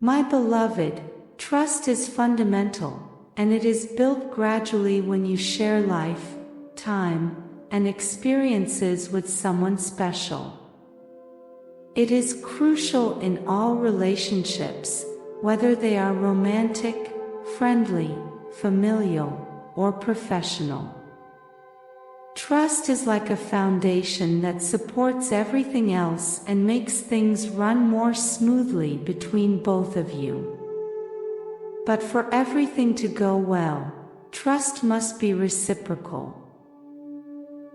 My beloved, trust is fundamental, and it is built gradually when you share life, time, and experiences with someone special. It is crucial in all relationships, whether they are romantic, friendly, familial, or professional. Trust is like a foundation that supports everything else and makes things run more smoothly between both of you. But for everything to go well, trust must be reciprocal.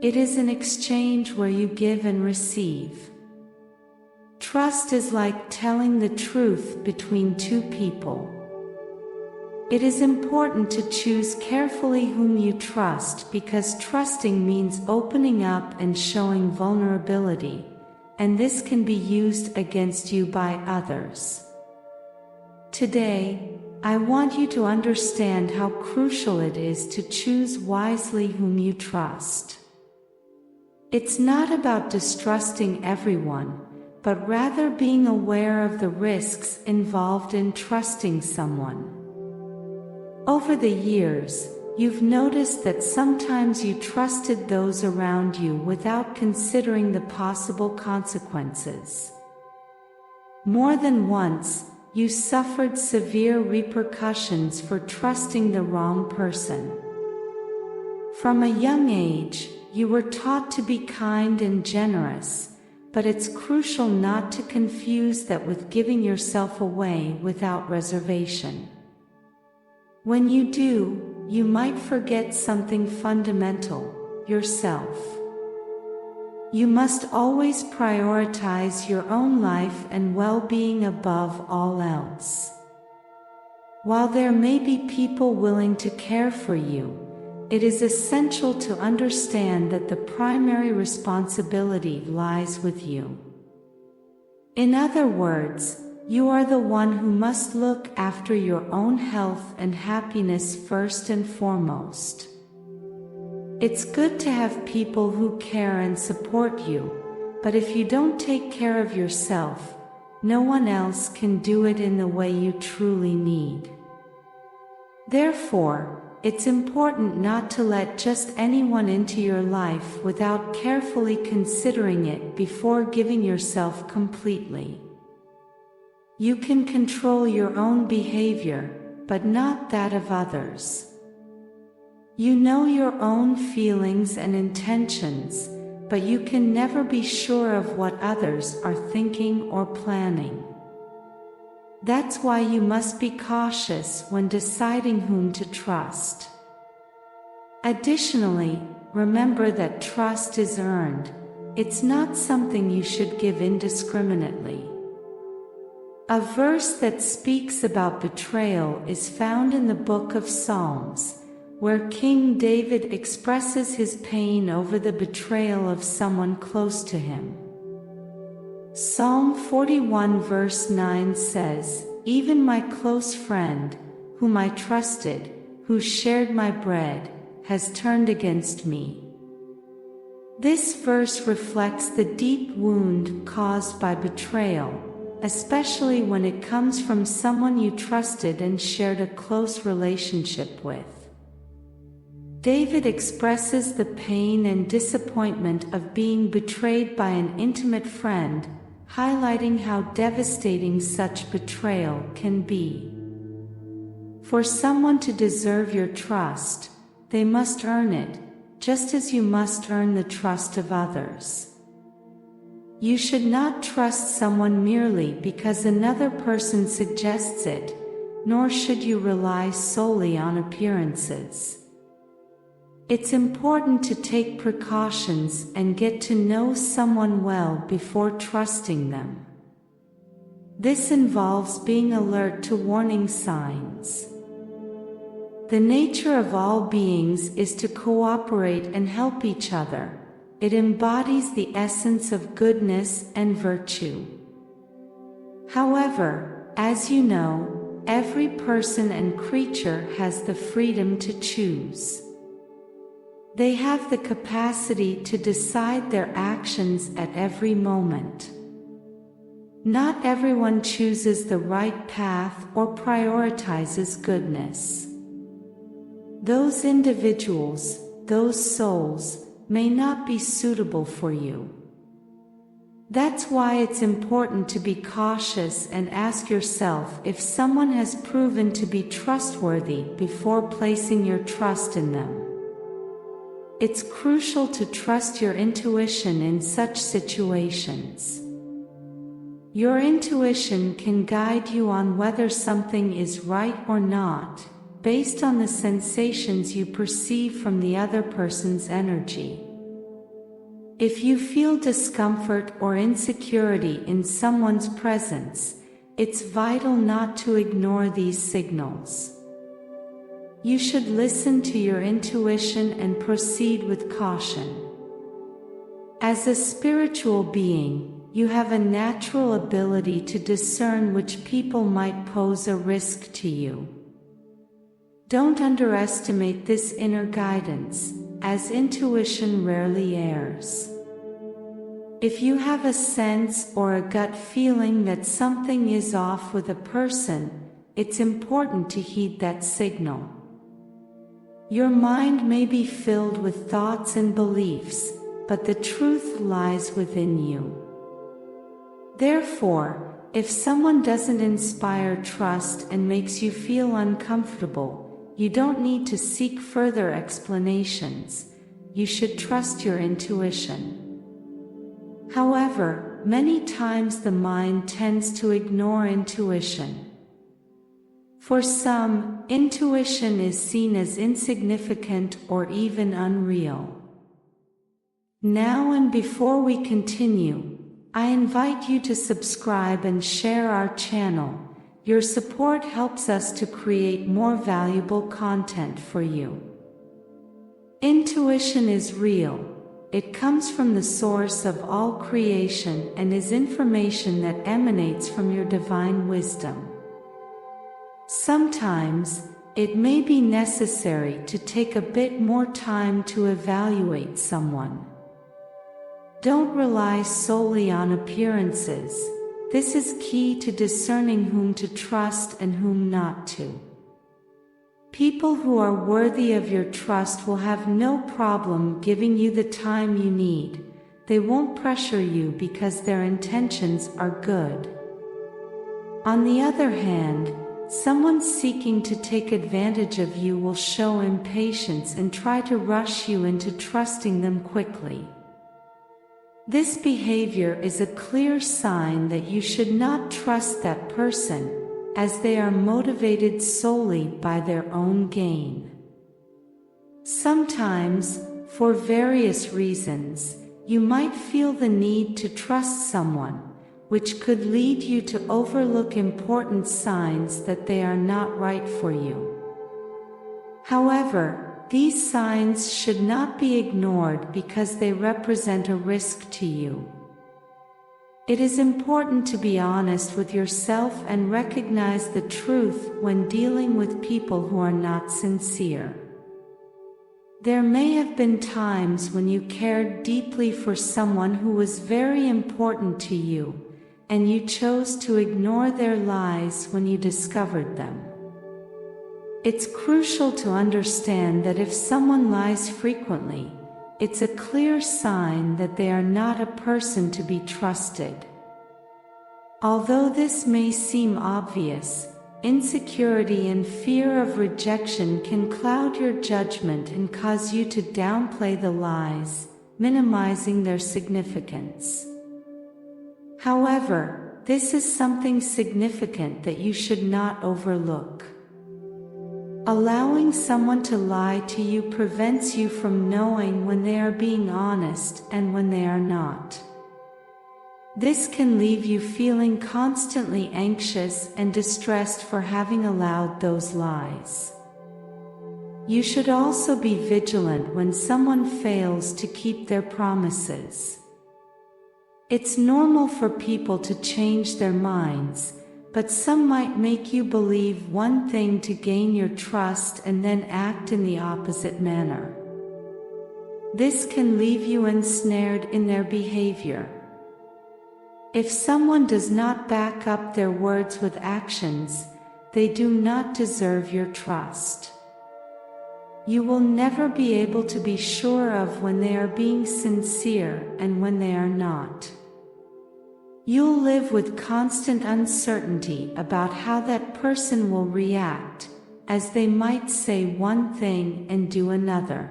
It is an exchange where you give and receive. Trust is like telling the truth between two people. It is important to choose carefully whom you trust because trusting means opening up and showing vulnerability, and this can be used against you by others. Today, I want you to understand how crucial it is to choose wisely whom you trust. It's not about distrusting everyone, but rather being aware of the risks involved in trusting someone. Over the years, you've noticed that sometimes you trusted those around you without considering the possible consequences. More than once, you suffered severe repercussions for trusting the wrong person. From a young age, you were taught to be kind and generous, but it's crucial not to confuse that with giving yourself away without reservation. When you do, you might forget something fundamental: yourself. You must always prioritize your own life and well-being above all else. While there may be people willing to care for you, it is essential to understand that the primary responsibility lies with you. In other words, you are the one who must look after your own health and happiness first and foremost. It's good to have people who care and support you, but if you don't take care of yourself, no one else can do it in the way you truly need. Therefore, it's important not to let just anyone into your life without carefully considering it before giving yourself completely. You can control your own behavior, but not that of others. You know your own feelings and intentions, but you can never be sure of what others are thinking or planning. That's why you must be cautious when deciding whom to trust. Additionally, remember that trust is earned. It's not something you should give indiscriminately. A verse that speaks about betrayal is found in the book of Psalms, where King David expresses his pain over the betrayal of someone close to him. Psalm 41 verse 9 says, "Even my close friend, whom I trusted, who shared my bread, has turned against me." This verse reflects the deep wound caused by betrayal, especially when it comes from someone you trusted and shared a close relationship with. David expresses the pain and disappointment of being betrayed by an intimate friend, highlighting how devastating such betrayal can be. For someone to deserve your trust, they must earn it, just as you must earn the trust of others. You should not trust someone merely because another person suggests it, nor should you rely solely on appearances. It's important to take precautions and get to know someone well before trusting them. This involves being alert to warning signs. The nature of all beings is to cooperate and help each other. It embodies the essence of goodness and virtue. However, as you know, every person and creature has the freedom to choose. They have the capacity to decide their actions at every moment. Not everyone chooses the right path or prioritizes goodness. Those individuals, those souls, may not be suitable for you. That's why it's important to be cautious and ask yourself if someone has proven to be trustworthy before placing your trust in them. It's crucial to trust your intuition in such situations. Your intuition can guide you on whether something is right or not, based on the sensations you perceive from the other person's energy. If you feel discomfort or insecurity in someone's presence, it's vital not to ignore these signals. You should listen to your intuition and proceed with caution. As a spiritual being, you have a natural ability to discern which people might pose a risk to you. Don't underestimate this inner guidance, as intuition rarely errs. If you have a sense or a gut feeling that something is off with a person, it's important to heed that signal. Your mind may be filled with thoughts and beliefs, but the truth lies within you. Therefore, if someone doesn't inspire trust and makes you feel uncomfortable, you don't need to seek further explanations. You should trust your intuition. However, many times the mind tends to ignore intuition. For some, intuition is seen as insignificant or even unreal. Now and before we continue, I invite you to subscribe and share our channel. Your support helps us to create more valuable content for you. Intuition is real. It comes from the source of all creation and is information that emanates from your divine wisdom. Sometimes, it may be necessary to take a bit more time to evaluate someone. Don't rely solely on appearances. This is key to discerning whom to trust and whom not to. People who are worthy of your trust will have no problem giving you the time you need. They won't pressure you because their intentions are good. On the other hand, someone seeking to take advantage of you will show impatience and try to rush you into trusting them quickly. This behavior is a clear sign that you should not trust that person, as they are motivated solely by their own gain. Sometimes, for various reasons, you might feel the need to trust someone, which could lead you to overlook important signs that they are not right for you. However, these signs should not be ignored because they represent a risk to you. It is important to be honest with yourself and recognize the truth when dealing with people who are not sincere. There may have been times when you cared deeply for someone who was very important to you, and you chose to ignore their lies when you discovered them. It's crucial to understand that if someone lies frequently, it's a clear sign that they are not a person to be trusted. Although this may seem obvious, insecurity and fear of rejection can cloud your judgment and cause you to downplay the lies, minimizing their significance. However, this is something significant that you should not overlook. Allowing someone to lie to you prevents you from knowing when they are being honest and when they are not. This can leave you feeling constantly anxious and distressed for having allowed those lies. You should also be vigilant when someone fails to keep their promises. It's normal for people to change their minds, but some might make you believe one thing to gain your trust and then act in the opposite manner. This can leave you ensnared in their behavior. If someone does not back up their words with actions, they do not deserve your trust. You will never be able to be sure of when they are being sincere and when they are not. You'll live with constant uncertainty about how that person will react, as they might say one thing and do another.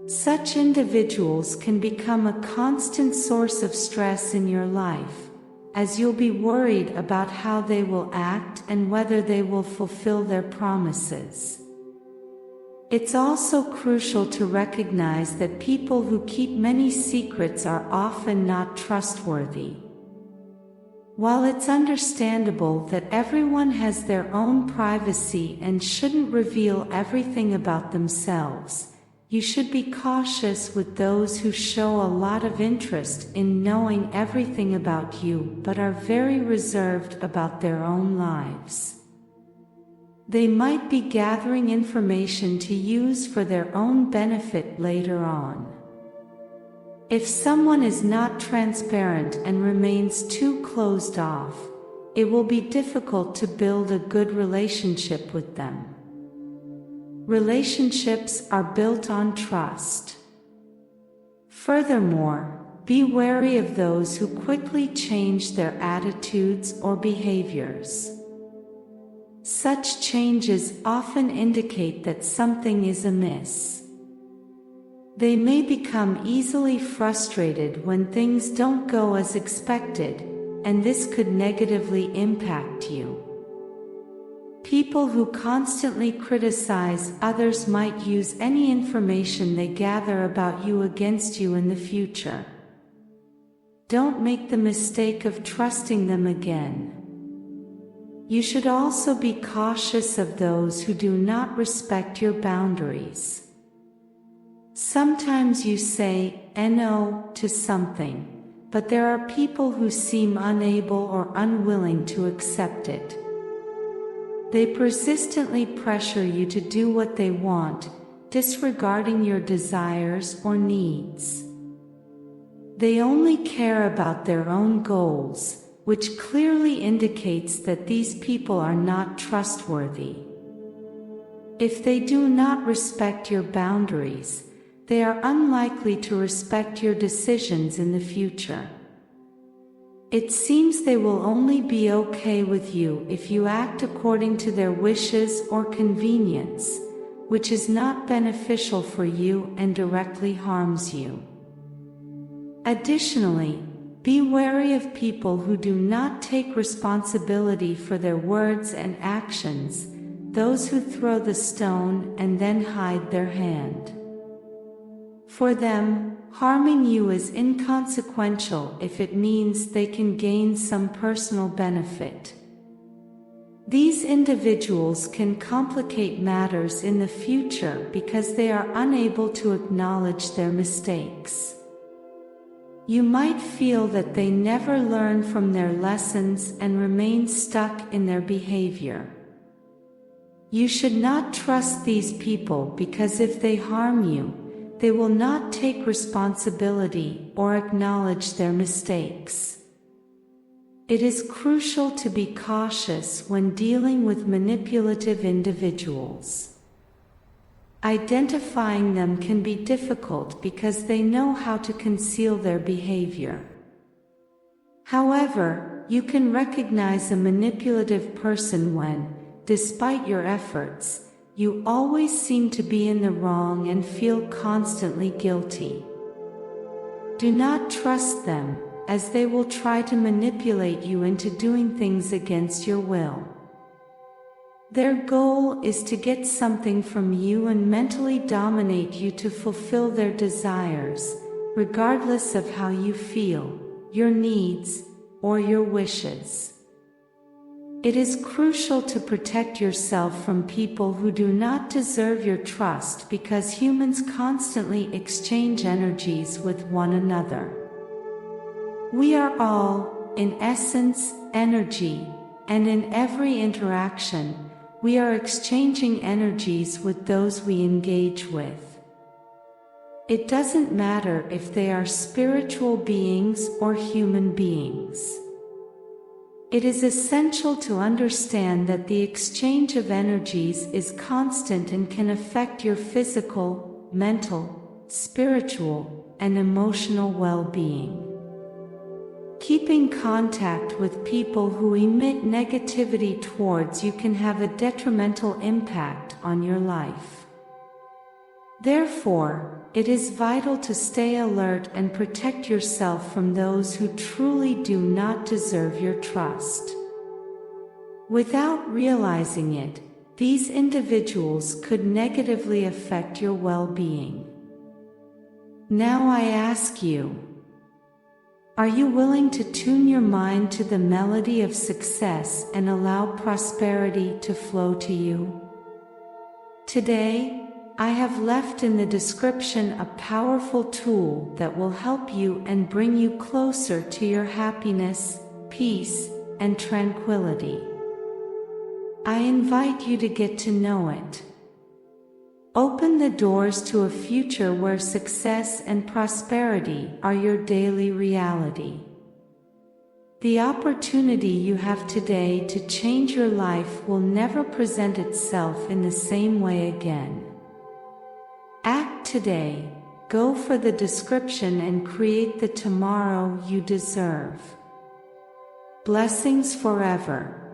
Such individuals can become a constant source of stress in your life, as you'll be worried about how they will act and whether they will fulfill their promises. It's also crucial to recognize that people who keep many secrets are often not trustworthy. While it's understandable that everyone has their own privacy and shouldn't reveal everything about themselves, you should be cautious with those who show a lot of interest in knowing everything about you but are very reserved about their own lives. They might be gathering information to use for their own benefit later on. If someone is not transparent and remains too closed off, it will be difficult to build a good relationship with them. Relationships are built on trust. Furthermore, be wary of those who quickly change their attitudes or behaviors. Such changes often indicate that something is amiss. They may become easily frustrated when things don't go as expected, and this could negatively impact you. People who constantly criticize others might use any information they gather about you against you in the future. Don't make the mistake of trusting them again. You should also be cautious of those who do not respect your boundaries. Sometimes you say no to something, but there are people who seem unable or unwilling to accept it. They persistently pressure you to do what they want, disregarding your desires or needs. They only care about their own goals, which clearly indicates that these people are not trustworthy. If they do not respect your boundaries, they are unlikely to respect your decisions in the future. It seems they will only be okay with you if you act according to their wishes or convenience, which is not beneficial for you and directly harms you. Additionally, be wary of people who do not take responsibility for their words and actions, those who throw the stone and then hide their hand. For them, harming you is inconsequential if it means they can gain some personal benefit. These individuals can complicate matters in the future because they are unable to acknowledge their mistakes. You might feel that they never learn from their lessons and remain stuck in their behavior. You should not trust these people because if they harm you, they will not take responsibility or acknowledge their mistakes. It is crucial to be cautious when dealing with manipulative individuals. Identifying them can be difficult because they know how to conceal their behavior. However, you can recognize a manipulative person when, despite your efforts, you always seem to be in the wrong and feel constantly guilty. Do not trust them, as they will try to manipulate you into doing things against your will. Their goal is to get something from you and mentally dominate you to fulfill their desires, regardless of how you feel, your needs, or your wishes. It is crucial to protect yourself from people who do not deserve your trust because humans constantly exchange energies with one another. We are all, in essence, energy, and in every interaction, we are exchanging energies with those we engage with. It doesn't matter if they are spiritual beings or human beings. It is essential to understand that the exchange of energies is constant and can affect your physical, mental, spiritual, and emotional well-being. Keeping contact with people who emit negativity towards you can have a detrimental impact on your life. Therefore, it is vital to stay alert and protect yourself from those who truly do not deserve your trust. Without realizing it, these individuals could negatively affect your well-being. Now I ask you, are you willing to tune your mind to the melody of success and allow prosperity to flow to you? Today, I have left in the description a powerful tool that will help you and bring you closer to your happiness, peace, and tranquility. I invite you to get to know it. Open the doors to a future where success and prosperity are your daily reality. The opportunity you have today to change your life will never present itself in the same way again. Act today, go for the description and create the tomorrow you deserve. Blessings forever.